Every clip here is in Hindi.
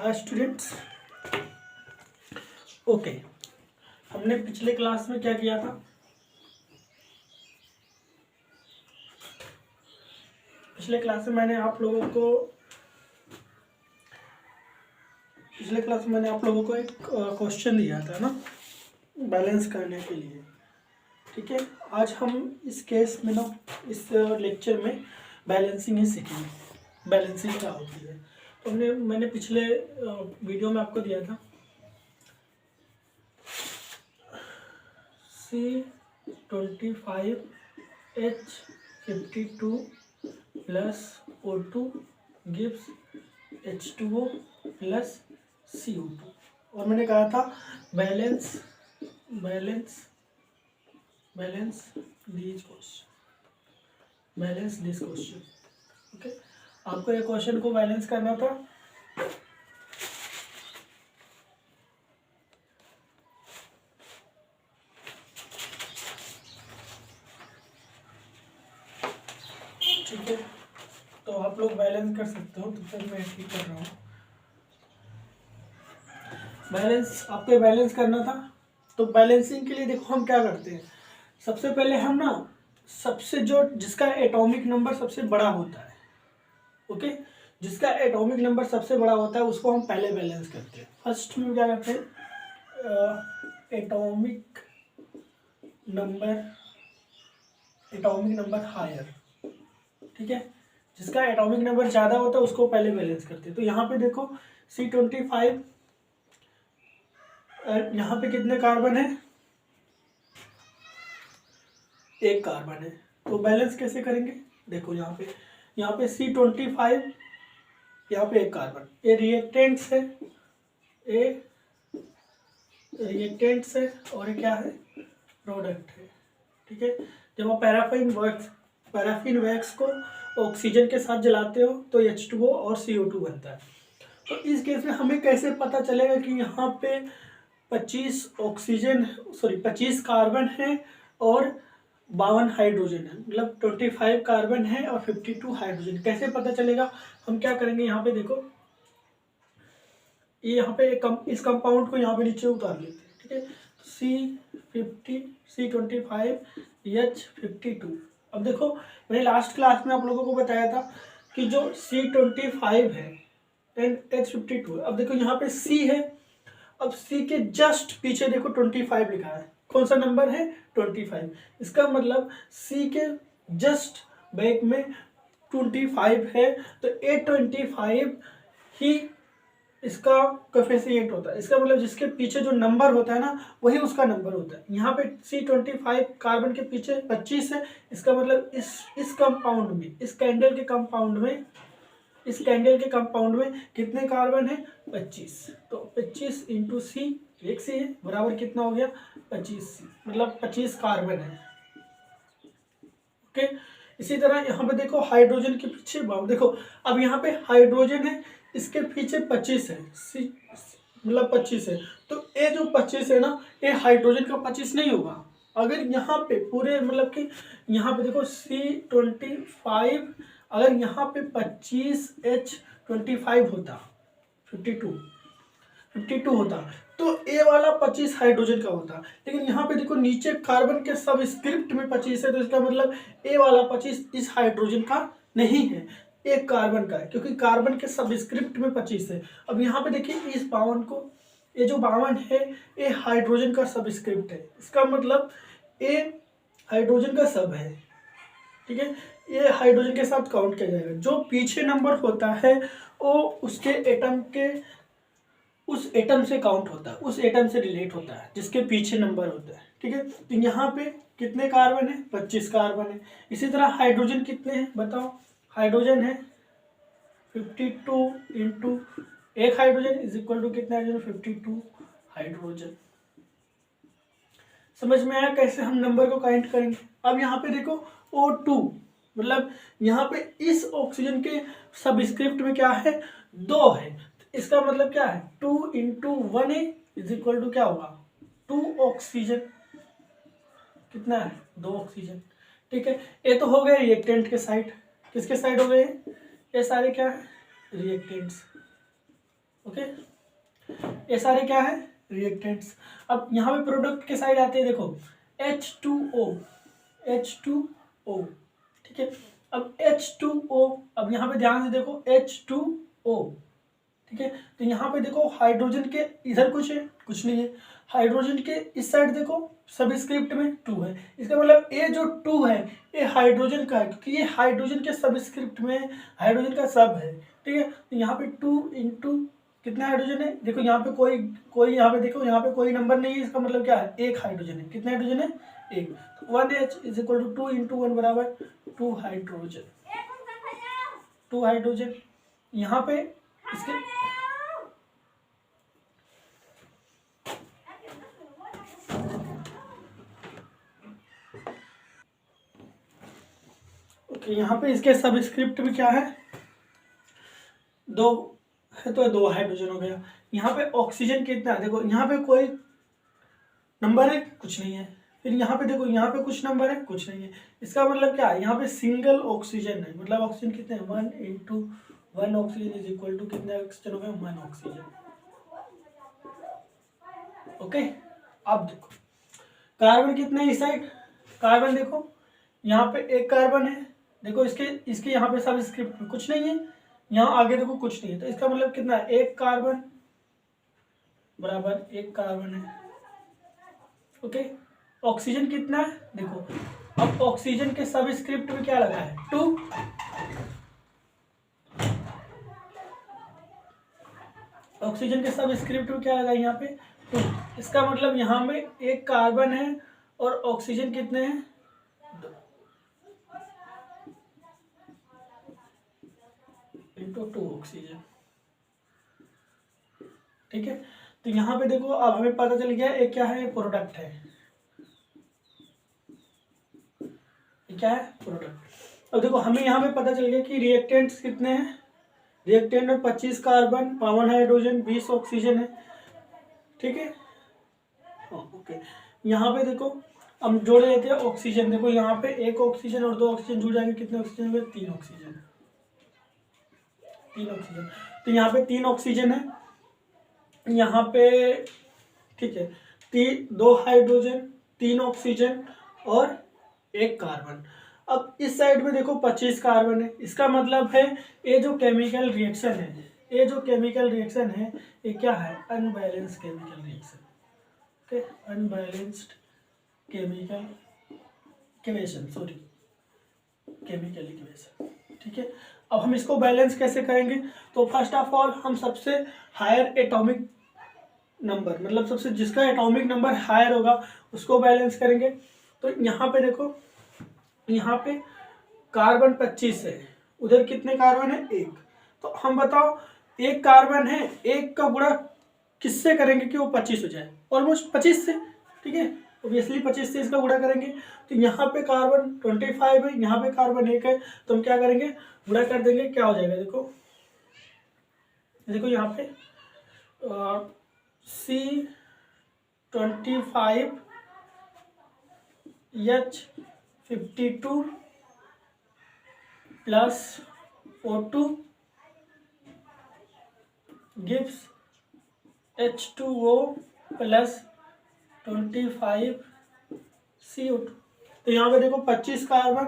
Hi students. ओके, हमने पिछले क्लास में क्या किया था? पिछले क्लास में मैंने आप लोगों को एक क्वेश्चन दिया था ना, बैलेंस करने के लिए। ठीक है, आज हम इस केस में ना, इस लेक्चर में बैलेंसिंग ही सीखेंगे। बैलेंसिंग क्या होती है तो मैंने पिछले वीडियो में आपको दिया था C25H52 plus O2 gives H2O plus CO2। और मैंने कहा था बैलेंस दिस क्वेश्चन। ओके, आपको ये क्वेश्चन को बैलेंस करना था। ठीक है, तो आप लोग बैलेंस कर सकते हो, तो फिर मैं ठीक कर रहा हूँ। बैलेंस आपको बैलेंस करना था, तो बैलेंसिंग के लिए देखो हम क्या करते हैं। सबसे पहले हम ना जिसका एटॉमिक नंबर सबसे बड़ा होता है, ओके, जिसका एटॉमिक नंबर सबसे बड़ा होता है उसको हम पहले बैलेंस करते हैं। फर्स्ट में क्या करते हैं, एटॉमिक नंबर हायर। ठीक है, जिसका एटॉमिक नंबर ज़्यादा होता है उसको पहले बैलेंस करते हैं। तो यहाँ पे देखो C25, यहाँ पे कितने कार्बन है? एक कार्बन है। तो बैलेंस कैसे करेंगे? देखो यहाँ पे C25, यहाँ पे एक कार्बन, ये रिएक्टेंट्स है और ये क्या है? प्रोडक्ट है। ठीक है, जब आप पैराफिन वैक्स को ऑक्सीजन के साथ जलाते हो तो H2O और CO2 बनता है। तो इस केस में हमें कैसे पता चलेगा कि यहाँ पे 25 कार्बन है और 52 हाइड्रोजन है, मतलब 25 कार्बन है और 52 हाइड्रोजन। कैसे पता चलेगा? हम क्या करेंगे, यहाँ पे देखो, ये यहाँ पे इस कंपाउंड को यहाँ पे नीचे उतार लेते हैं। ठीक है, C25H52। अब देखो, मैंने लास्ट क्लास में आप लोगों को बताया था कि जो C25 है एंड H52। अब देखो यहाँ पे C है, अब C के जस्ट पीछे देखो 25 लिखा है। कौन सा नंबर है? 25। इसका मतलब C के जस्ट बैक में 25 है, तो A25 ही इसका कोफिशिएंट होता है। इसका मतलब जिसके पीछे जो नंबर होता है ना, वही उसका नंबर होता है। यहाँ पे C25 कार्बन के पीछे 25 है, इसका मतलब इस कंपाउंड में, इस कैंडल के कंपाउंड में कितने कार्बन है? 25। तो 25 इंटू C, एक C है, बराबर कितना हो गया? 25C, मतलब 25 कार्बन है। ओके, इसी तरह यहाँ पे देखो हाइड्रोजन के पीछे देखो, अब यहाँ पे हाइड्रोजन है, इसके पीछे 25 है, मतलब 25 है। तो ये जो 25 है ना, ये हाइड्रोजन का 25 नहीं होगा। अगर यहाँ पे पूरे, मतलब कि यहाँ पे देखो C25, अगर यहाँ पे 25H25 होता, 52 होता, तो ए वाला 25 हाइड्रोजन का होता। लेकिन यहाँ पे देखो नीचे कार्बन के सबस्क्रिप्ट में 25 है, तो इसका मतलब ए वाला 25 इस हाइड्रोजन का नहीं है, एक कार्बन का है, क्योंकि कार्बन के सबस्क्रिप्ट में 25 है। अब यहाँ पे देखिए इस 52 को, ये जो 52 है ये हाइड्रोजन का सबस्क्रिप्ट है, इसका मतलब ये हाइड्रोजन का सब है। ठीक है, ये हाइड्रोजन के साथ काउंट किया जाएगा। जो पीछे नंबर होता है वो उसके उस एटम से काउंट होता है, उस एटम से रिलेट होता है जिसके पीछे नंबर होता है। ठीक है, तो यहाँ पे कितने कार्बन है? 25 कार्बन है। इसी तरह हाइड्रोजन कितने हैं बताओ? हाइड्रोजन है 52 इंटू एक हाइड्रोजन इज इक्वल टू कितना हाइड्रोजन? 52 हाइड्रोजन। समझ में आया कैसे हम नंबर को काउंट करेंगे? अब यहाँ पे देखो O2, मतलब यहाँ पे इस ऑक्सीजन के सबस्क्रिप्ट में क्या है? 2 है। इसका मतलब क्या है? 2 इंटू 1 इज इक्वल टू क्या होगा? 2 ऑक्सीजन। कितना है? 2 ऑक्सीजन। ठीक है, ये तो हो गए रिएक्टेंट के साइड। किसके साइड हो गए? ये सारे क्या है? रिएक्टेंट्स। ओके, ये सारे क्या है रिएक्टेंट्स। अब यहाँ पे प्रोडक्ट के साइड आते हैं, देखो H2O, H2O, ठीक है। अब H2O, अब यहाँ पे ध्यान से देखो H2O, ठीक है। तो यहाँ पे देखो हाइड्रोजन के इधर कुछ है, कुछ नहीं है। हाइड्रोजन के इस साइड देखो सबस्क्रिप्ट में 2 है, इसका मतलब ये जो 2 है ये हाइड्रोजन का है, क्योंकि ये हाइड्रोजन के सबस्क्रिप्ट में हाइड्रोजन का सब है, ठीक है। तो यहाँ पे 2 इंटू कितना हाइड्रोजन है, देखो यहाँ पे कोई यहाँ पे देखो यहाँ पे कोई नंबर नहीं है, इसका मतलब क्या है एक हाइड्रोजन है। कितना हाइड्रोजन है, एक। तो 1H is equal to 2 into 1 बराबर 2 हाइड्रोजन, 2 हाइड्रोजन। यहाँ पे इसके ओके, यहाँ पे इसके सबस्क्रिप्ट में क्या है, 2 है, तो 2 हाइड्रोजन हो गया। यहाँ पे ऑक्सीजन कितना है, देखो यहाँ पे कोई नंबर है, कुछ नहीं है। फिर यहाँ पे देखो यहाँ पे कुछ नंबर है, कुछ नहीं है। इसका मतलब क्या है, यहाँ पे सिंगल ऑक्सीजन है, मतलब ऑक्सीजन कितने हैं, 1 into 1 oxygen is equal to कितने ऑक्सीजन हो गए, 1 ऑक्सीजन। ओके, अब देखो कार्बन कितने इस साइड, कार्बन देखो यहाँ पे एक कार्बन है, देखो इसके यहाँ पे सबस्क्रिप्ट में कुछ नहीं है, यहाँ आगे देखो कुछ नहीं है। तो इसका मतलब कितना है, एक कार्बन बराबर एक कार्बन है। ओके, ऑक्सीजन कितना है, देखो अब ऑक्सीजन के सबस्क्रिप्ट में क्या लगा है, 2। ऑक्सीजन के सबस्क्रिप्ट में क्या लगा है यहाँ पे, 2। इसका मतलब यहाँ में एक कार्बन है और ऑक्सीजन कितने हैं, 2 इंटू 2 ऑक्सीजन, ठीक है। तो यहाँ पे देखो अब हमें पता चल गया एक क्या है, प्रोडक्ट है, क्या है प्रोडक्ट। अब देखो हमें यहाँ पे पता चल गया कि रिएक्टेंट्स कितने हैं, रिएक्टेंट में 25 कार्बन, 52 हाइड्रोजन, 20 ऑक्सीजन है, ठीक है। ओके, यहाँ पे देखो हम जोड़ लेते हैं ऑक्सीजन, देखो यहाँ पे एक ऑक्सीजन और 2 ऑक्सीजन जुड़ जाएंगे, कितने ऑक्सीजन हुए, 3 ऑक्सीजन, 3 ऑक्सीजन। तो यहाँ पे 3 ऑक्सीजन है, यहाँ पे ठीक है, 2 हाइड्रोजन, 3 ऑक्सीजन और एक कार्बन। अब इस साइड में देखो 25 कार्बन है, इसका मतलब है ये जो केमिकल रिएक्शन है, ये जो केमिकल रिएक्शन है ये क्या है, unbalanced chemical reaction, okay, unbalanced chemical equation, sorry chemical equation, ठीक है। अब हम इसको बैलेंस कैसे करेंगे, तो फर्स्ट ऑफ ऑल हम सबसे हायर एटॉमिक नंबर, मतलब सबसे जिसका एटॉमिक नंबर हायर होगा उसको बैलेंस करेंगे। तो यहाँ पे देखो यहाँ पे कार्बन 25 है, उधर कितने कार्बन है, 1। तो हम बताओ एक कार्बन है, एक का गुणा किससे करेंगे कि वो 25 हो जाए, ऑलमोस्ट 25 से, ठीक है। ऑब्वियसली 25 से इसका गुणा करेंगे। तो यहाँ पे कार्बन 25 है, यहाँ पे कार्बन 1 है, तो हम क्या करेंगे, गुणा कर देंगे, क्या हो जाएगा, देखो देखो यहाँ पे C25H52 plus O2 gives H2O plus 25 CO2। तो यहाँ पे देखो 25 कार्बन,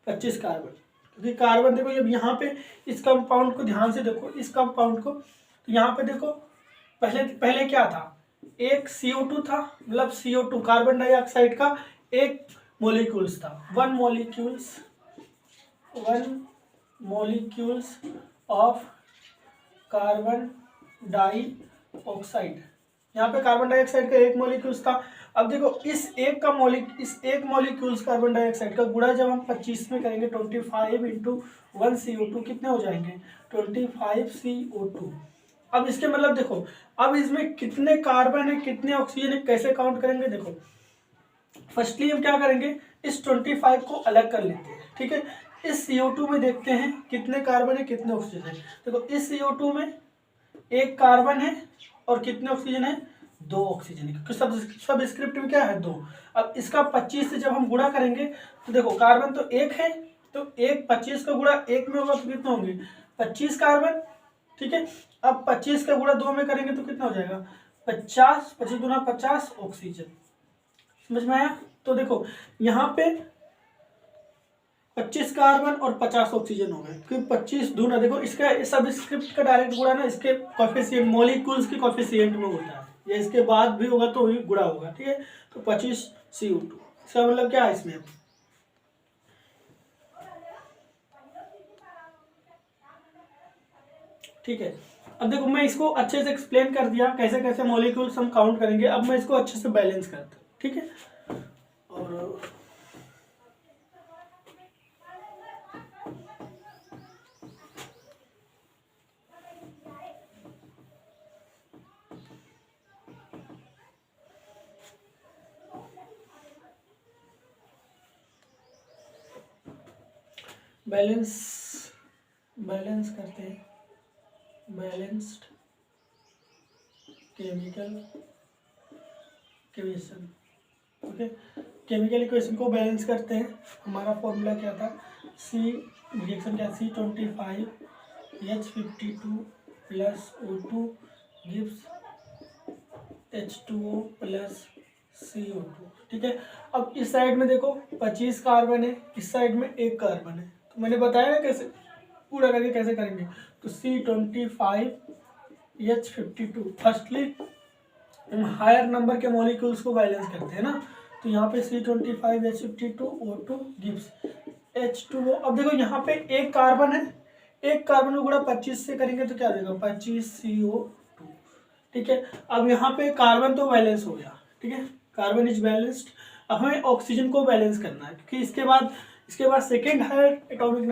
क्योंकि कार्बन देखो जब यहाँ पे इस कंपाउंड को ध्यान से देखो, इस कंपाउंड को, तो यहाँ पे देखो पहले क्या था, एक CO2 था, मतलब CO2 कार्बन डाइऑक्साइड का एक मॉलिक्यूल्स था, 1 मॉलिक्यूल्स ऑफ कार्बन डाइऑक्साइड, यहाँ पे कार्बन डाइऑक्साइड का एक मॉलिक्यूल्स था। अब देखो इस एक मॉलिक्यूल्स कार्बन डाइऑक्साइड का गुणा जब हम 25 में करेंगे, 25 इंटू 1 CO2 कितने हो जाएंगे, 25 CO2। अब इसके मतलब देखो अब इसमें कितने कार्बन है, कितने ऑक्सीजन है, कैसे काउंट करेंगे, देखो फर्स्टली हम क्या करेंगे, इस 25 को अलग कर लेते हैं, ठीक है। इस CO2 में देखते हैं कितने कार्बन है, कितने ऑक्सीजन है। देखो इस CO2 में एक कार्बन है और कितने ऑक्सीजन है, 2 ऑक्सीजन है, क्योंकि सब स्क्रिप्ट में क्या है, 2। अब इसका 25 से जब हम गुणा करेंगे तो देखो कार्बन तो 1 है, तो 1 25 का गुणा 1 में होगा तो कितने होंगे, 25 कार्बन, ठीक है। अब 25 का गुणा 2 में करेंगे तो कितना हो जाएगा 50, 25 दूना 50 ऑक्सीजन। समझ में आया? तो देखो यहाँ पे 25 कार्बन और 50 ऑक्सीजन हो गए, क्योंकि 25 दूना देखो इसका सब स्क्रिप्ट का डायरेक्ट गुणा ना इसके कॉफिशिएंट मॉलिक्यूल्स के कॉफिशिएंट में होता है, या इसके बाद भी होगा तो ही गुणा होगा। ठीक है, तो 25 CO2 इसका मतलब क्या है इसमें, ठीक है। अब देखो मैं इसको अच्छे से एक्सप्लेन कर दिया कैसे कैसे मॉलिक्यूल्स हम काउंट करेंगे। अब मैं इसको अच्छे से बैलेंस करता हूँ, ठीक है। और बैलेंस करते हैं, balanced chemical equation. Okay, chemical equation को बैलेंस करते हैं। हमारा फॉर्मूला क्या था, रिएक्शन क्या, C25H52 plus O2 gives H2O plus CO2। ठीक है, अब इस साइड में देखो 25 कार्बन है, इस साइड में 1 कार्बन है, तो मैंने बताया ना कैसे पूरा करके कैसे करेंगे। तो C25H52 फर्स्टली हम हायर नंबर के मॉलिक्यूल्स को बैलेंस करते हैं ना, तो यहाँ पे C25H52 O2 गिव्स H2O। अब देखो यहाँ पे 1 कार्बन है, 1 कार्बन को गुणा 25 से करेंगे तो क्या देगा 25 CO2। ठीक है, अब यहाँ पे कार्बन तो बैलेंस हो गया, ठीक है, कार्बन इज बैलेंस्ड। अब हमें ऑक्सीजन को बैलेंस करना है, क्योंकि इसके बाद सेकेंड हायर एटॉमिक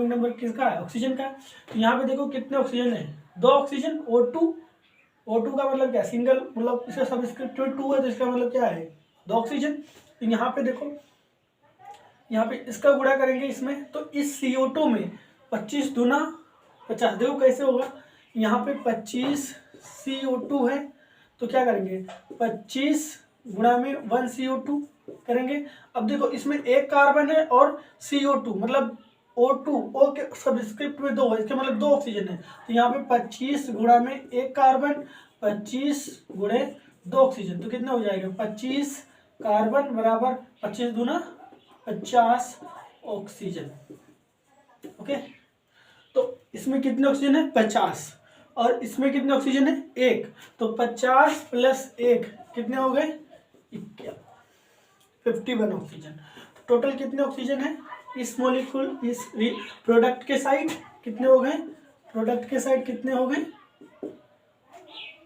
नंबर किसका है, ऑक्सीजन का। तो यहाँ पे देखो कितने ऑक्सीजन है, 2 ऑक्सीजन। O2 का मतलब क्या, सिंगल, मतलब इसका सबस्क्रिप्ट में 2 है, तो इसका मतलब क्या है 2 ऑक्सीजन। तो यहाँ पे देखो, यहाँ पे इसका गुणा करेंगे इसमें, तो इस CO2 में 25 दूना 50, देखो कैसे होगा, यहाँ पे 25 CO2 है, तो क्या करेंगे 25 गुणा में 1 CO2 करेंगे। अब देखो इसमें 1 कार्बन है और CO2 मतलब O के सबस्क्रिप्ट में 2 है, इसका मतलब 2 ऑक्सीजन है, तो यहाँ पे 25 गुणा में 1 कार्बन, 25 गुणे 2 ऑक्सीजन, तो कितना हो जाएगा 25 कार्बन बराबर 25 दूना 50 ऑक्सीजन। ओके, तो इसमें कितने ऑक्सीजन है 50, और इसमें कितने ऑक्सीजन है 1, तो 50 प्लस 1 कितने हो गए 51 ऑक्सीजन। टोटल कितने ऑक्सीजन है इस मॉलिक्यूल, इस प्रोडक्ट के साइड कितने हो गए, कितने हो गए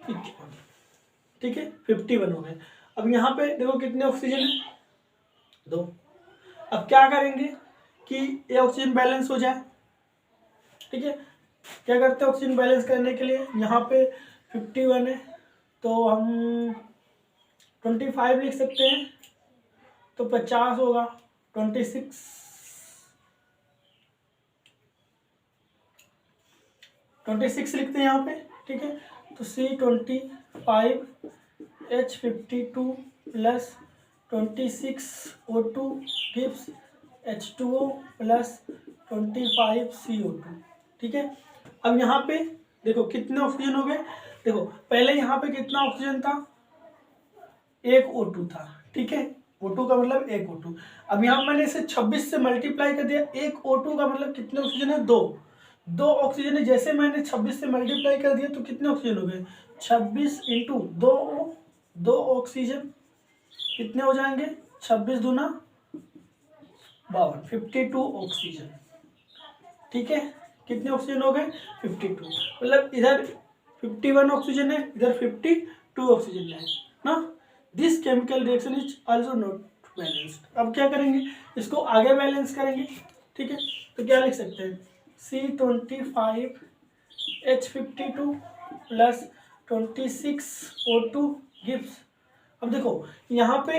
51, ठीक है 51 हो गए। अब यहाँ पे देखो कितने ऑक्सीजन है 2। अब क्या करेंगे कि ये ऑक्सीजन बैलेंस हो जाए, ठीक है। क्या करते हैं ऑक्सीजन बैलेंस करने के लिए, यहाँ पे 51 है तो हम 25 लिख सकते हैं, तो 50 होगा, 26 लिखते हैं यहाँ पे, ठीक है। तो C25H52 plus 26 O2 gives H2O plus 25 CO2, ठीक है। अब यहाँ पे देखो कितने ऑक्सीजन हो गए, देखो पहले यहाँ पे कितना ऑक्सीजन था 1 O2 था, ठीक है, O2 का मतलब 1 O2। अब यहाँ मैंने इसे 26 से मल्टीप्लाई कर दिया, 1 O2 का मतलब कितने ऑक्सीजन है 2 ऑक्सीजन है। जैसे मैंने 26 से मल्टीप्लाई कर दिया तो कितने ऑक्सीजन हो गए 26 इंटू 2 ऑक्सीजन कितने हो जाएंगे 26 दूना 52, 52 ऑक्सीजन, ठीक है। कितने ऑक्सीजन हो गए 52, मतलब इधर 51 ऑक्सीजन है, इधर 52 ऑक्सीजन है ना। This chemical reaction is also not balanced. अब क्या करेंगे, इसको आगे बैलेंस करेंगे, ठीक है। तो क्या लिख सकते हैं C25H52 प्लस 26 O2 गिव्स, अब देखो यहाँ पे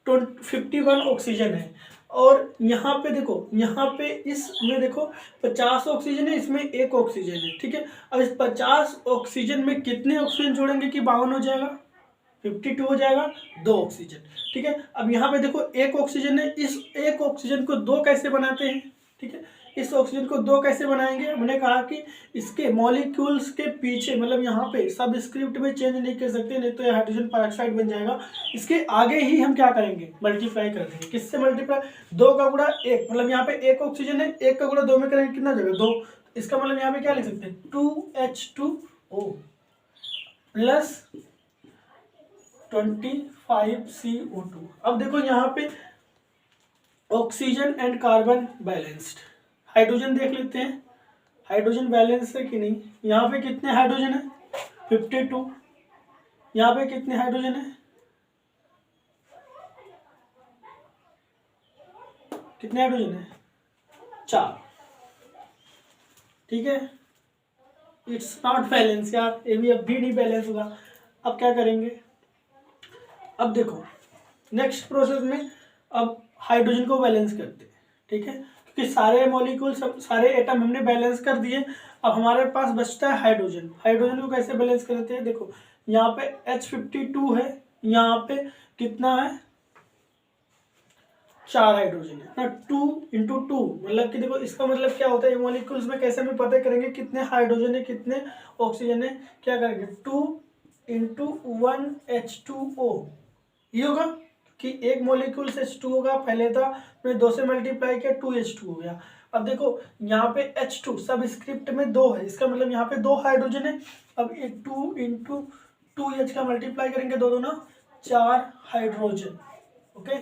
51 ऑक्सीजन है, और यहाँ पे देखो, यहाँ पे इसमें देखो 50 ऑक्सीजन है, इसमें 1 ऑक्सीजन है, ठीक है। अब इस 50 ऑक्सीजन में कितने ऑक्सीजन जोड़ेंगे कि 52 हो जाएगा, 52 हो जाएगा, 2 ऑक्सीजन, ठीक है। अब यहाँ पे देखो 1 ऑक्सीजन है, इस 1 ऑक्सीजन को 2 कैसे बनाते हैं, ठीक है। इस ऑक्सीजन को 2 कैसे बनाएंगे? हमने कहा कि इसके मॉलिक्यूल्स के पीछे, मतलब यहाँ पे सबस्क्रिप्ट में चेंज नहीं कर सकते, नहीं तो ये हाइड्रोजन पेरोक्साइड बन जाएगा। इसके आगे ही हम क्या करेंगे? मल्टीप्लाई कर देंगे। किससे मल्टीप्लाई? 2 का गुणा 1, मतलब यहाँ पे 1 ऑक्सीजन है, 1 का गुणा 2 में करेंगे कितना जगह? 2। इसका मतलब यहाँ पे क्या लिख सकते हैं? 2H2O plus 25CO2। अब देखो यहाँ पे oxygen and carbon balanced. Hydrogen देख लेते हैं, हाइड्रोजन बैलेंस है कि नहीं। यहाँ पे कितने हाइड्रोजन है? 52। यहाँ पे कितने हाइड्रोजन है? कितने हाइड्रोजन है? 4। ठीक है, इट्स नॉट बैलेंस यार, ये भी अब भी नहीं बैलेंस होगा। अब क्या करेंगे? अब देखो नेक्स्ट प्रोसेस में अब हाइड्रोजन को बैलेंस करते हैं। ठीक है, क्योंकि सारे मॉलिक्यूल सारे एटम हमने बैलेंस कर दिए। अब हमारे पास बचता है हाइड्रोजन। हाइड्रोजन को कैसे बैलेंस करते हैं? देखो यहाँ पे H52 है, यहाँ पे कितना है? 4 हाइड्रोजन है ना। 2 × 2 मतलब कि देखो इसका मतलब क्या होता है? ये मॉलिक्यूल्स में कैसे हम पता करेंगे कितने हाइड्रोजन है कितने ऑक्सीजन है? क्या करेंगे? 2 × 1H2O ये होगा कि एक मॉलिक्यूल से H2 होगा, पहले था मैंने 2 से मल्टीप्लाई किया 2H2 हो गया। अब देखो यहाँ पे H2 सब स्क्रिप्ट में 2 है, इसका मतलब यहाँ पे 2 हाइड्रोजन है। अब 2 × 2H का मल्टीप्लाई करेंगे 2 दूना 4 हाइड्रोजन। ओके,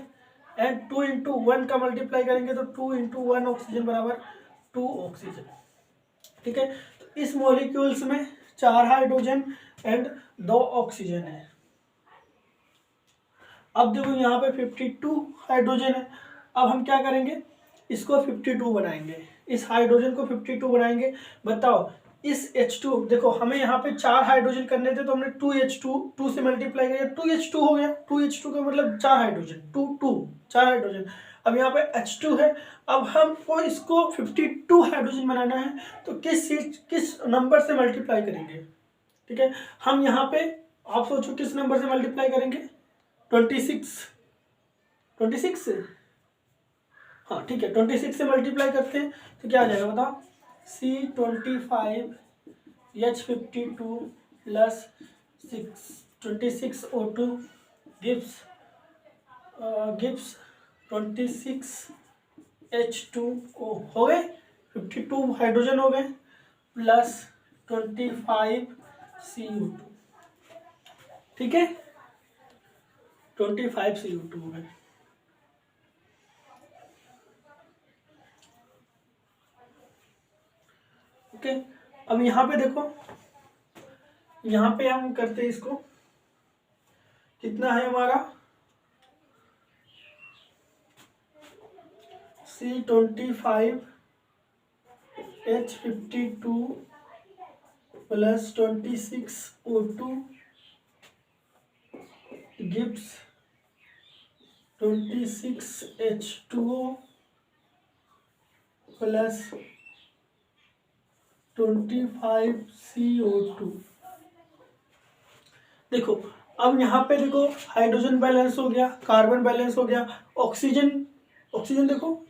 एंड 2 × 1 का मल्टीप्लाई करेंगे तो 2 × 1 ऑक्सीजन बराबर 2 ऑक्सीजन। ठीक है, तो इस मॉलिक्यूल्स में 4 हाइड्रोजन एंड 2 ऑक्सीजन है। अब देखो यहाँ पे 52 हाइड्रोजन है। अब हम क्या करेंगे? इसको 52 बनाएंगे, इस हाइड्रोजन को 52 बनाएंगे। बताओ इस H2, देखो हमें यहाँ पे 4 हाइड्रोजन करने थे तो हमने 2H2 2 से मल्टीप्लाई किया 2H2 हो गया। 2H2 का मतलब 4 हाइड्रोजन, 4 हाइड्रोजन। अब यहाँ पे H2 है। अब हमको इसको 52 हाइड्रोजन बनाना है तो किस नंबर से मल्टीप्लाई करेंगे? ठीक है, हम यहाँ पे आप सोचो किस नंबर से मल्टीप्लाई करेंगे? 26 से। हाँ ठीक है, 26 से मल्टीप्लाई करते हैं तो क्या आ जाएगा बताओ? C25H52 plus 26O2 gives 26H2O हो गए। 52 हाइड्रोजन हो गए प्लस 25CO2। ठीक है, 25 CO2 हो गए। ओके, अब यहाँ पे देखो, यहाँ पे हम करते हैं इसको, कितना है हमारा? C25H52 plus 26O2 gives 26H2O plus 25CO2। देखो अब यहाँ पे देखो हाइड्रोजन बैलेंस हो गया, कार्बन बैलेंस हो गया, ऑक्सीजन देखो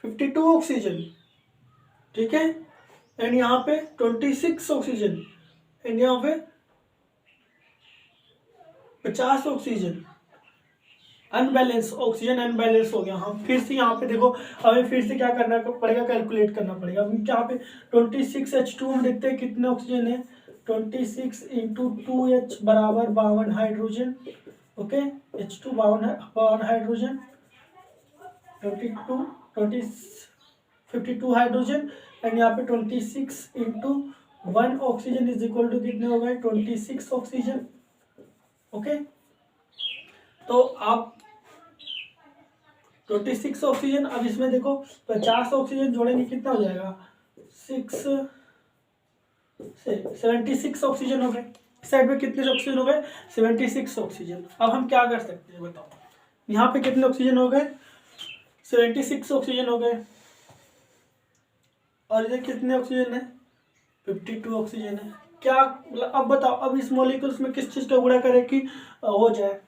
52 ऑक्सीजन। ठीक है, एंड यहाँ पे 26 ऑक्सीजन एंड यहाँ पे 50 ऑक्सीजन। अनबैलेंस, ऑक्सीजन अनबैलेंस हो गया। हम फिर से यहाँ पे देखो, हमें फिर से क्या करना पड़ेगा? कैलकुलेट करना पड़ेगा। अब यहाँ पे 26H2 हम देखते हैं कितने ऑक्सीजन है। 26 × 2H बराबर 52 hydrogen. Okay, H2 52 hydrogen, 52 hydrogen and यहाँ पे 26 × 1 ऑक्सीजन इज इक्वल टू कितने हो गए? 26 ऑक्सीजन। ओके, तो आप 26 ऑक्सीजन, अब इसमें देखो 50 ऑक्सीजन जोड़ेंगे कितना हो जाएगा? 76 ऑक्सीजन हो गए। इस साइड में कितने ऑक्सीजन हो गए? 76 ऑक्सीजन। अब हम क्या कर सकते हैं बताओ? यहाँ पे कितने ऑक्सीजन हो गए? 76 ऑक्सीजन हो गए, और इधर कितने ऑक्सीजन है? 52 ऑक्सीजन है। क्या अब बताओ, अब इस मॉलिक्यूल्स में किस चीज़ का गुणा करें कि हो जाए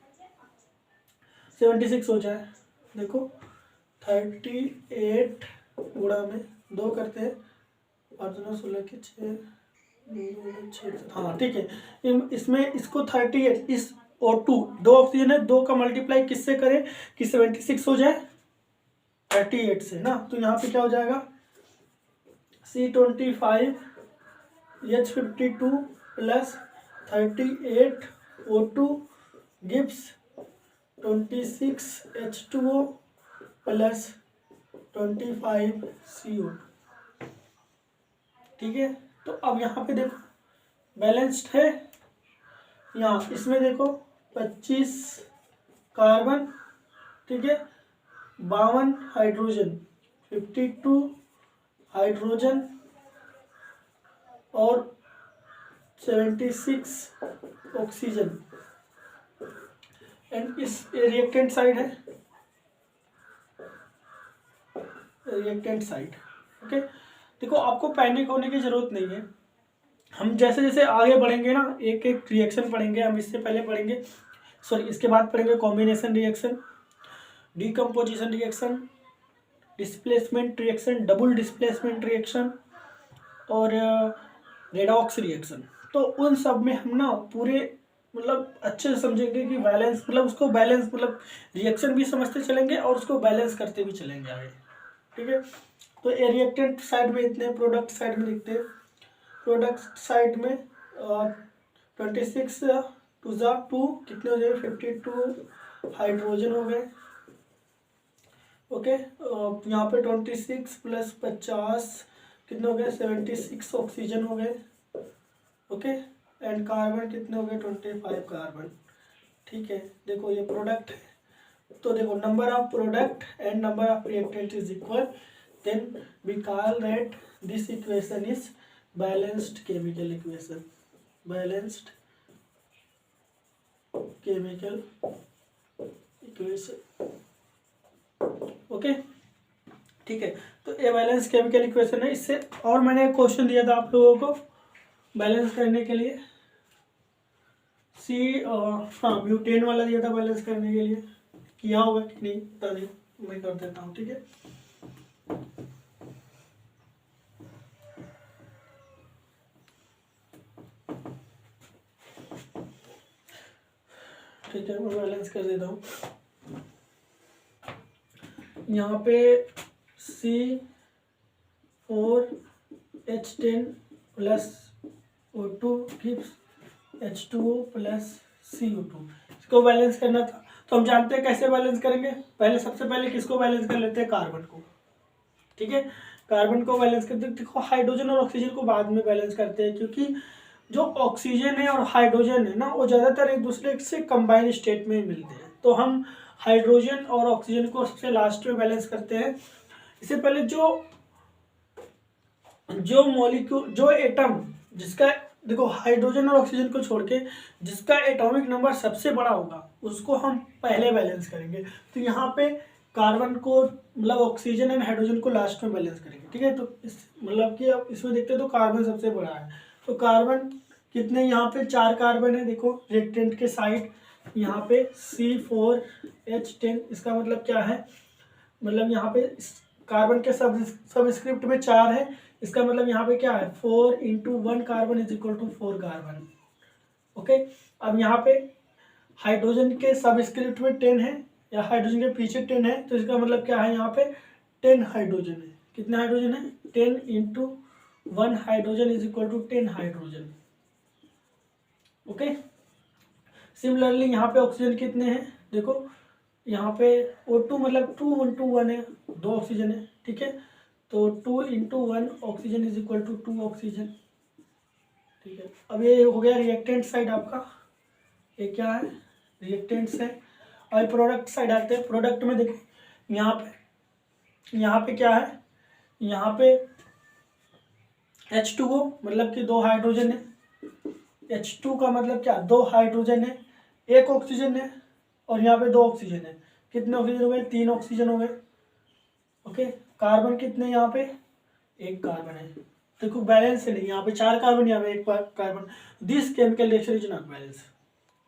76 हो जाए? देखो 38 गुणा में 2 करते हैं, 8 2 16 के 6, हाँ ठीक है। इसमें इसको 38, इस O2 2 ऑक्सीजन है, 2 का मल्टीप्लाई किससे करें कि 76 हो जाए 38 से ना। तो यहाँ पे क्या हो जाएगा C25 H52 plus 38 O2 gives 26 H2O plus 25 CO। ठीक है, तो अब यहाँ पे देखो बैलेंस्ड है। यहाँ इसमें देखो 25 कार्बन, ठीक है, 52 हाइड्रोजन, 52 हाइड्रोजन और 76 ऑक्सीजन। एंड इस रिएक्टेंट साइड है, रिएक्टेंट साइड। ओके, देखो आपको पैनिक होने की जरूरत नहीं है। हम जैसे जैसे आगे बढ़ेंगे ना, एक एक रिएक्शन पढ़ेंगे। हम इससे पहले पढ़ेंगे, सॉरी इसके बाद पढ़ेंगे combination reaction, decomposition reaction, displacement reaction, double displacement reaction और रेडॉक्स रिएक्शन। तो उन सब में हम ना पूरे मतलब अच्छे से समझेंगे कि बैलेंस मतलब उसको बैलेंस मतलब रिएक्शन भी समझते चलेंगे और उसको बैलेंस करते भी चलेंगे आगे। ठीक है, तो रिएक्टेंट साइड में इतने, प्रोडक्ट साइड में लिखते हैं। प्रोडक्ट साइड में 26 2 कितने हो जाएंगे 52 हाइड्रोजन हो गए। ओके, यहाँ पे 26 प्लस 50 कितने हो गए 76 ऑक्सीजन हो गए। ओके, एंड कार्बन कितने हो गए 25 कार्बन। ठीक है, देखो ये प्रोडक्ट है, तो देखो number of product and number of reactant is equal, then we call that this equation is balanced chemical equation, balanced chemical equation. Okay, ठीक है, तो ये बैलेंस केमिकल इक्वेशन है। इससे और मैंने एक क्वेश्चन दिया था आप लोगों को बैलेंस करने के लिए, हाँ ब्यूटेन वाला दिया था बैलेंस करने के लिए, किया होगा कि नहीं बता नहीं, मैं कर देता हूँ। ठीक है, ठीक है, मैं बैलेंस कर देता हूँ। यहाँ पे C4H10 plus O2 gives H2O plus CO2। इसको बैलेंस करना था, तो हम जानते हैं कैसे बैलेंस करेंगे। पहले सबसे पहले किसको बैलेंस कर लेते हैं, कार्बन को। ठीक है, कार्बन को बैलेंस करते हैं। देखो हाइड्रोजन और ऑक्सीजन को बाद में बैलेंस करते हैं, क्योंकि जो ऑक्सीजन है और हाइड्रोजन है ना, वो ज़्यादातर एक दूसरे से कंबाइन स्टेट में मिलते हैं। तो हम हाइड्रोजन और ऑक्सीजन को सबसे लास्ट में बैलेंस करते हैं। इससे पहले जो मॉलिक्यूल, जो एटम जिसका, देखो हाइड्रोजन और ऑक्सीजन को छोड़ के जिसका एटॉमिक नंबर सबसे बड़ा होगा उसको हम पहले बैलेंस करेंगे। तो यहाँ पे कार्बन को मतलब ऑक्सीजन एंड हाइड्रोजन को लास्ट में बैलेंस करेंगे। ठीक है, तो इस मतलब कि अब इसमें देखते हैं तो कार्बन सबसे बड़ा है। तो कार्बन कितने, यहाँ पे 4 कार्बन है। देखो रिएक्टेंट के साइड यहाँ पे C4H10, इसका मतलब क्या है, मतलब यहाँ पे कार्बन के सबस्क्रिप्ट में 4 है। इसका मतलब यहाँ पे क्या है 4 × 1 carbon is equal to 4 carbon. Okay, अब यहाँ पे हाइड्रोजन के सबस्क्रिप्ट में 10 है, या हाइड्रोजन के पीछे 10 है, तो इसका मतलब क्या है यहाँ पे 10 हाइड्रोजन है। कितने हाइड्रोजन है 10 × 1 hydrogen is equal to 10 hydrogen. Okay, similarly यहाँ पे ऑक्सीजन कितने हैं, देखो यहाँ पे O2 मतलब 2 × 1 है, 2 ऑक्सीजन है। ठीक है, तो 2 × 1 oxygen is equal to 2 oxygen. ठीक है, अब ये हो गया रिएक्टेंट साइड आपका, ये क्या है रिएक्टेंट्स है। और प्रोडक्ट साइड आते हैं। प्रोडक्ट में देखो यहाँ पे क्या है, यहाँ पे H2O मतलब कि 2 हाइड्रोजन है। H2 का मतलब क्या 2 हाइड्रोजन है, 1 ऑक्सीजन है, और यहाँ पे 2 ऑक्सीजन है। कितने ऑक्सीजन हो गए 3 ऑक्सीजन हो गए। ओके, कार्बन कितने यहाँ पे 1 कार्बन है। देखो बैलेंस है नहीं, यहाँ पे 4 कार्बन, यहाँ पे 1 carbon. This chemical reaction is not balance.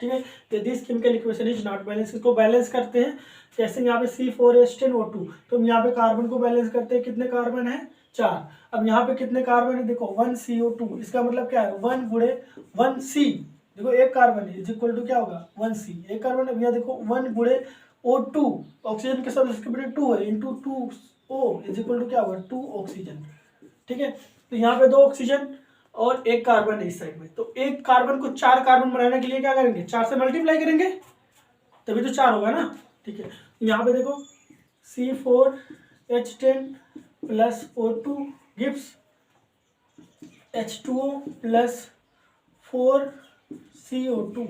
ठीक है। तो this chemical equation is not balance. इसको बैलेंस करते हैं जैसे यहाँ पे C4H10O2, तो हम यहाँ पे कार्बन को बैलेंस करते हैं, कितने कार्बन है 4। अब यहाँ पे कितने कार्बन है देखो 1CO2, इसका मतलब क्या है 1 गुणे 1C, देखो एक कार्बन है इज इक्वल टू क्या होगा 1C, एक कार्बन। अब यहाँ देखो 1 गुणे O2, ऑक्सीजन के साथ इसके बड़े 2 है into 2O is equal to क्या होगा 2 ऑक्सीजन। ठीक है, तो यहाँ पे 2 ऑक्सीजन और एक कार्बन है इस साइड में, तो एक कार्बन को 4 कार्बन बनाने के लिए क्या करेंगे 4 से मल्टीप्लाई करेंगे तभी तो 4 होगा ना। ठीक है, यहाँ पे देखो C4H10 plus O2 gives H2O plus 4CO2,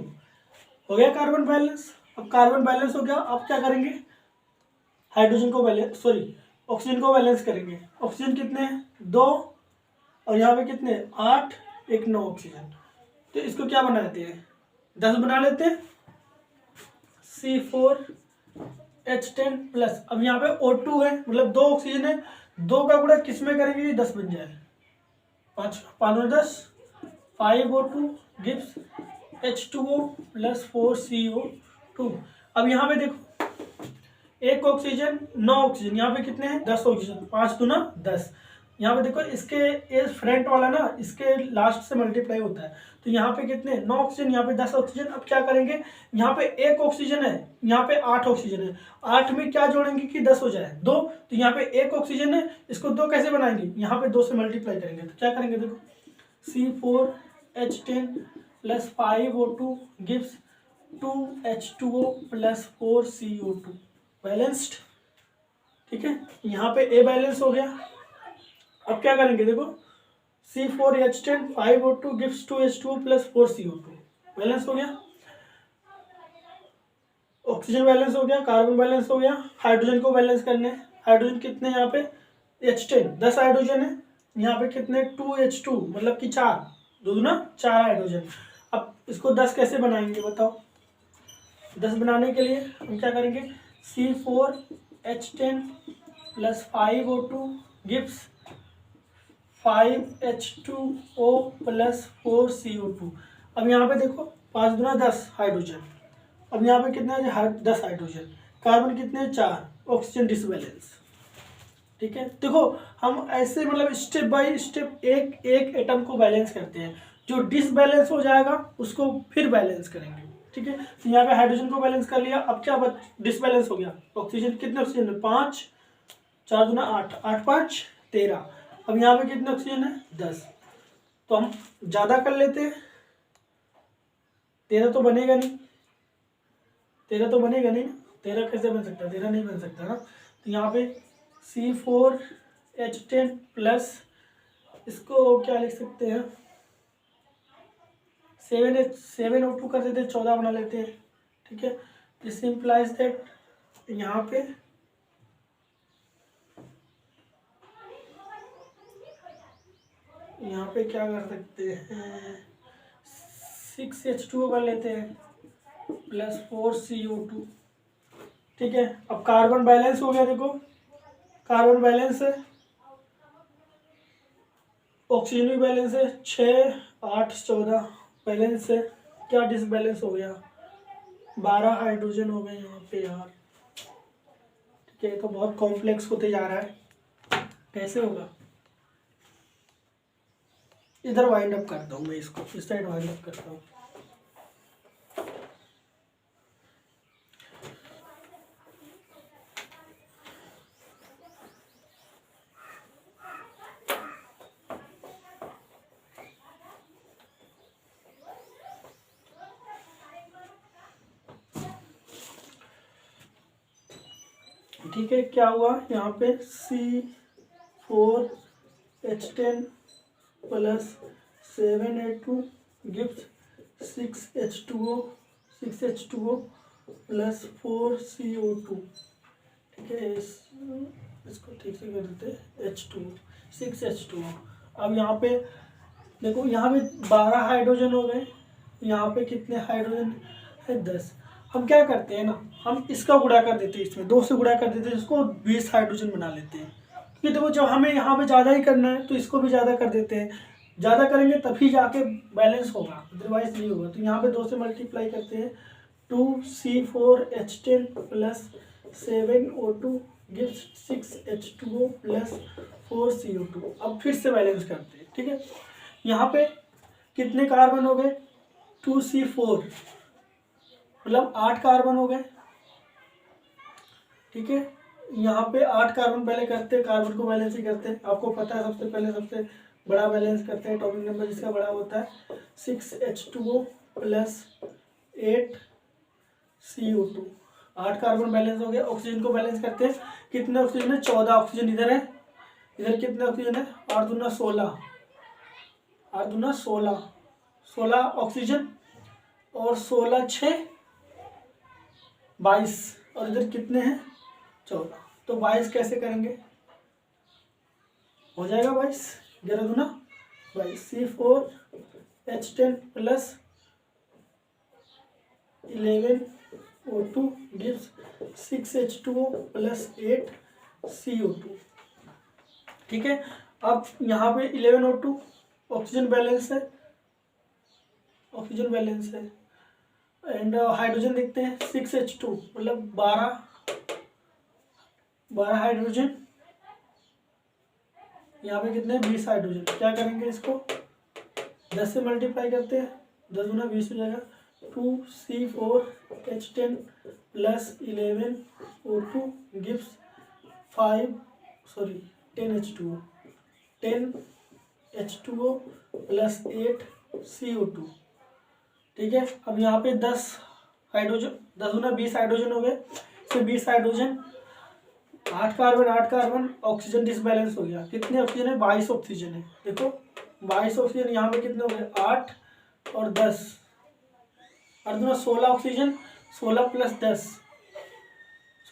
हो गया कार्बन बैलेंस। अब कार्बन बैलेंस हो गया, अब क्या करेंगे हाइड्रोजन को बैलेंस, सॉरी ऑक्सीजन को बैलेंस करेंगे। ऑक्सीजन कितने हैं 2 और यहाँ पे कितने 8, एक 9 ऑक्सीजन, तो इसको क्या बना लेते हैं 10 बना लेते हैं C4H10 प्लस। अब यहाँ पे O2 है मतलब 2 ऑक्सीजन है, 2 का गुणा किस में करेंगे 10 बन जाए 5 5 में 10, 5O2 gives H2O plus 4CO2। अब यहाँ पे देखो एक ऑक्सीजन 9 ऑक्सीजन, यहाँ पे कितने हैं 10 ऑक्सीजन, 5 दूना 10। यहाँ पे देखो इसके ये फ्रंट वाला ना इसके लास्ट से मल्टीप्लाई होता है, तो यहाँ पे कितने 9 ऑक्सीजन, यहाँ पे 10 ऑक्सीजन। अब क्या करेंगे यहाँ पे एक ऑक्सीजन है, यहाँ पे 8 ऑक्सीजन है, 8 में क्या जोड़ेंगे कि 10 हो जाए 2, तो यहाँ पे एक ऑक्सीजन है, इसको 2 कैसे बनाएंगे यहाँ पे 2 से मल्टीप्लाई करेंगे, तो क्या करेंगे देखो C4H10 plus 5O2 gives 2H2O plus 4CO2 balanced. ठीक है, यहाँ पे ए बैलेंस हो गया। अब क्या करेंगे देखो C4H10 5O2 gives 2H2O plus 4CO2 balance हो गया। ऑक्सीजन बैलेंस हो गया, कार्बन बैलेंस हो गया, हाइड्रोजन को बैलेंस करने हैं। हाइड्रोजन कितने यहाँ पे H10 10 हाइड्रोजन है, यहाँ पे कितने 2H2 मतलब कि 4, 2 दूना 4 हाइड्रोजन। अब इसको 10 कैसे बनाएंगे बताओ, 10 बनाने के लिए हम क्या करेंगे C4H10 plus 5O2 gives 5H2O plus 4CO2। अब यहाँ पे देखो 5 दूना 10 हाइड्रोजन, अब यहाँ पे कितना है 10 हाइड्रोजन, कार्बन कितने 4, ऑक्सीजन डिसबैलेंस। ठीक है, देखो हम ऐसे मतलब स्टेप बाय स्टेप एक एक एटम को बैलेंस करते हैं, जो डिसबैलेंस हो जाएगा उसको फिर बैलेंस करेंगे। ठीक है, तो यहाँ पे हाइड्रोजन को बैलेंस कर लिया, अब क्या डिसबैलेंस हो गया ऑक्सीजन, कितने ऑक्सीजन है 5, 4 दूना 8, 8 5 13। अब यहाँ पे कितने ऑक्सीजन है 10, तो हम ज़्यादा कर लेते हैं, 13 तो बनेगा नहीं, 13 तो बनेगा नहीं, 13 कैसे बन सकता है 13 नहीं बन सकता ना। तो यहाँ पे C4H10 प्लस इसको क्या लिख सकते हैं 7O2 कर देते हैं, 14 बना लेते हैं। ठीक है, दिस इम्प्लाइज दैट यहाँ पे क्या कर सकते हैं 6H2O कर लेते हैं प्लस 4CO2। ठीक है, अब कार्बन बैलेंस हो गया, देखो कार्बन बैलेंस है, ऑक्सीजन भी बैलेंस है 6 8 14 बैलेंस है। क्या डिसबैलेंस हो गया 12 हाइड्रोजन हो गए यहाँ पे यार। ठीक है, तो बहुत कॉम्प्लेक्स होते जा रहा है, कैसे होगा। इधर वाइंड अप करता हूँ मैं, इसको इस साइड वाइंड अप करता हूँ। ठीक है, क्या हुआ यहाँ पे C4H10 plus 7A2 gives 6H2O plus 4CO2। ठीक है, इसको ठीक से कर देते H2O 6H2O। अब यहाँ पे देखो यहाँ पे 12 हाइड्रोजन हो गए, यहाँ पे कितने हाइड्रोजन है 10। हम क्या करते हैं ना, हम इसका गुणा कर देते हैं, इसमें 2 से गुणा कर देते हैं, इसको 20 हाइड्रोजन बना लेते हैं। क्योंकि देखो जब हमें यहाँ पे ज़्यादा ही करना है तो इसको भी ज़्यादा कर देते हैं, ज़्यादा करेंगे तभी जाके बैलेंस होगा, अदरवाइज नहीं होगा। तो यहाँ पे 2 से मल्टीप्लाई करते हैं, 2C4H10 plus 7O2 gives 6H2O plus 4CO2। अब फिर से बैलेंस करते हैं, ठीक है। यहाँ पे कितने कार्बन हो गए, 2C4 मतलब 8 कार्बन हो गए, ठीक है। यहाँ पे 8 कार्बन पहले करते हैं, कार्बन को बैलेंस ही करते हैं, आपको पता है सबसे पहले सबसे बड़ा बैलेंस करते हैं, एटॉमिक नंबर जिसका बड़ा होता है 6H2O plus 8CO2। 8 carbon balance हो गया। ऑक्सीजन को बैलेंस करते हैं, कितने ऑक्सीजन है, 14 ऑक्सीजन इधर है, इधर कितने ऑक्सीजन है, 8 दूना 16, 8 दूना 16, 16 ऑक्सीजन और 16 6 22, और इधर कितने हैं 14। तो 22 कैसे करेंगे, हो जाएगा 22, 11 दूना 22, C4H10 plus 11O2 gives 6H2O plus 8CO2, ठीक है। अब यहाँ पे 11O2 ऑक्सीजन बैलेंस है, ऑक्सीजन बैलेंस है, एंड हाइड्रोजन देखते हैं 6H2 मतलब 12 हाइड्रोजन, यहाँ पे कितने 20 हाइड्रोजन। क्या करेंगे, इसको 10 से मल्टीप्लाई करते हैं, 10 गुना 20 हो जाएगा, 2C4H10 plus 11O2 gives 10H2O, 10H2O plus 8CO2, ठीक है। अब यहाँ पे 10 हाइड्रोजन, 10 गुना 20 हाइड्रोजन हो गए, इसमें 20 hydrogen, 8 carbon 8 carbon, oxygen disbalance हो गया, कितने ऑक्सीजन है, 22 ऑक्सीजन है, देखो 22 ऑक्सीजन। यहाँ पे कितने हो गए, 8 और 10, 8 दूना 16 ऑक्सीजन, 16 प्लस 10,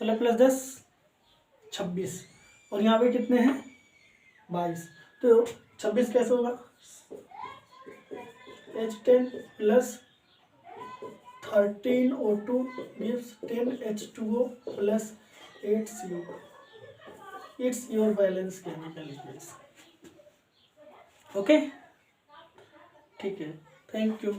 16 प्लस 10 26, और यहाँ पे कितने हैं 22, तो 26 कैसे होगा, H10 plus 13O2 gives 10H2O plus 8CO. It's your balanced chemical equation. Okay, ठीक है, थैंक यू।